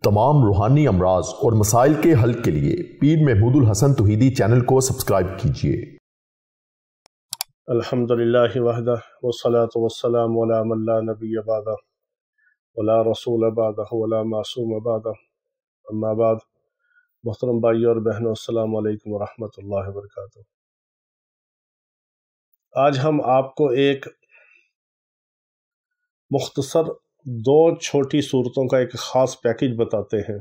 تمام روحانی امراض اور مسائل کے حل کے لیے پیر محمود الحسن توحیدی چینل کو سبسکرائب کیجئے۔ الحمدللہ وحدہ والصلاة والسلام علی من لا نبی بعدہ ولا رسول بعدہ ولا معصوم بعدہ، اما بعد۔ محترم بھائی اور بہنوں، السلام علیکم ورحمۃ اللہ وبرکاتہ۔ آج ہم آپ کو ایک مختصر دو چھوٹی صورتوں کا ایک خاص پیکج بتاتے ہیں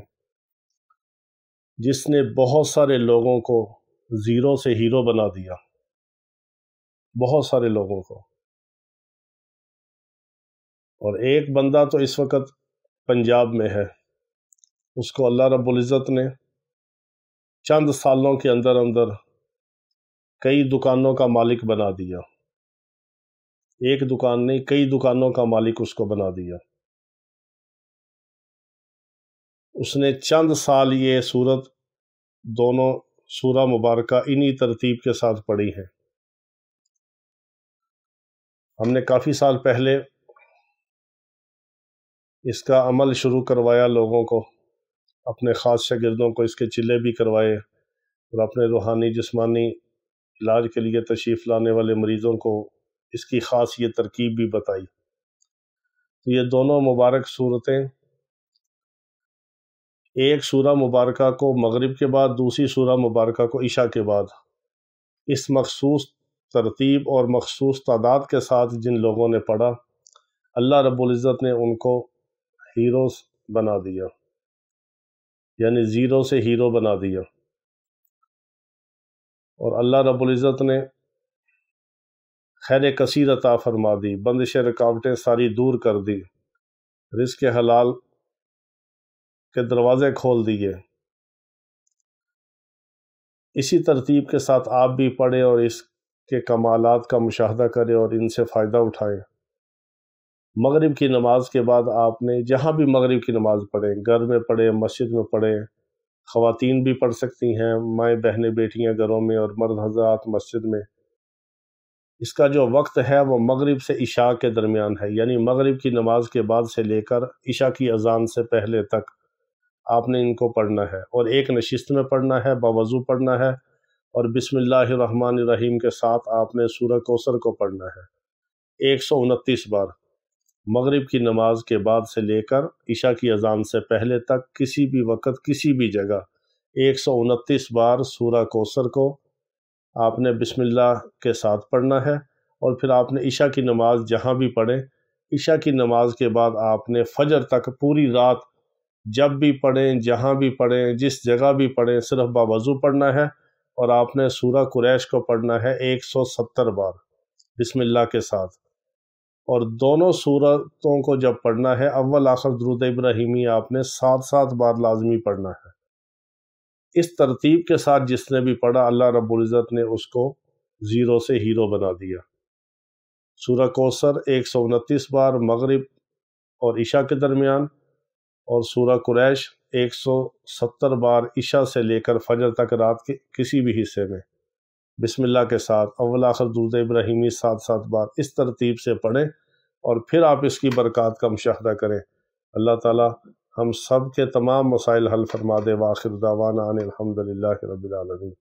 جس نے بہت سارے لوگوں کو زیرو سے ہیرو بنا دیا، بہت سارے لوگوں کو۔ اور ایک بندہ تو اس وقت پنجاب میں ہے، اس کو اللہ رب العزت نے چند سالوں کے اندر اندر کئی دکانوں کا مالک بنا دیا۔ ایک دکان نہیں، کئی دکانوں کا مالک اس کو بنا دیا۔ اس نے چند سال یہ سورت دونوں سورہ مبارکہ انہی ترتیب کے ساتھ پڑھی ہیں۔ ہم نے کافی سال پہلے اس کا عمل شروع کروایا، لوگوں کو، اپنے خاص شاگردوں کو اس کے چلے بھی کروائے، اور اپنے روحانی جسمانی علاج کے لیے تشریف لانے والے مریضوں کو اس کی خاص یہ ترکیب بھی بتائی۔ تو یہ دونوں مبارک صورتیں، ایک سورہ مبارکہ کو مغرب کے بعد، دوسری سورہ مبارکہ کو عشاء کے بعد، اس مخصوص ترتیب اور مخصوص تعداد کے ساتھ جن لوگوں نے پڑھا، اللہ رب العزت نے ان کو ہیروز بنا دیا، یعنی زیرو سے ہیرو بنا دیا۔ اور اللہ رب العزت نے خیر کثیر عطا فرما دی، بندش رکاوٹیں ساری دور کر دی، رزق حلال کے دروازے کھول دیے۔ اسی ترتیب کے ساتھ آپ بھی پڑھیں اور اس کے کمالات کا مشاہدہ کریں اور ان سے فائدہ اٹھائیں۔ مغرب کی نماز کے بعد آپ نے جہاں بھی مغرب کی نماز پڑھیں، گھر میں پڑھیں، مسجد میں پڑھیں، خواتین بھی پڑھ سکتی ہیں، مائیں بہنیں بیٹیاں گھروں میں، اور مرد حضرات مسجد میں۔ اس کا جو وقت ہے وہ مغرب سے عشاء کے درمیان ہے، یعنی مغرب کی نماز کے بعد سے لے کر عشاء کی اذان سے پہلے تک آپ نے ان کو پڑھنا ہے، اور ایک نشست میں پڑھنا ہے، باوضو پڑھنا ہے، اور بسم اللہ الرحمن الرحیم کے ساتھ آپ نے سورہ کوثر کو پڑھنا ہے 129 بار، مغرب کی نماز کے بعد سے لے کر عشاء کی اذان سے پہلے تک، کسی بھی وقت کسی بھی جگہ 129 بار سورہ کوثر کو آپ نے بسم اللہ کے ساتھ پڑھنا ہے۔ اور پھر آپ نے عشاء کی نماز جہاں بھی پڑھیں، عشاء کی نماز کے بعد آپ نے فجر تک پوری رات جب بھی پڑھیں، جہاں بھی پڑھیں، جس جگہ بھی پڑھیں، صرف باوضو پڑھنا ہے، اور آپ نے سورہ قریش کو پڑھنا ہے 170 بار بسم اللہ کے ساتھ۔ اور دونوں سورتوں کو جب پڑھنا ہے، اول آخر درود ابراہیمی آپ نے 7 بار لازمی پڑھنا ہے۔ اس ترتیب کے ساتھ جس نے بھی پڑھا، اللہ رب العزت نے اس کو زیرو سے ہیرو بنا دیا۔ سورہ کوثر 129 بار مغرب اور عشاء کے درمیان، اور سورہ قریش 170 بار عشاء سے لے کر فجر تک رات کے کسی بھی حصے میں بسم اللہ کے ساتھ، اول آخر درود ابراہیمی 7 بار اس ترتیب سے پڑھیں، اور پھر آپ اس کی برکات کا مشاہدہ کریں۔ اللہ تعالی ہم سب کے تمام مسائل حل فرما دے۔ وآخر دعوانا ان الحمدللہ رب العالمین۔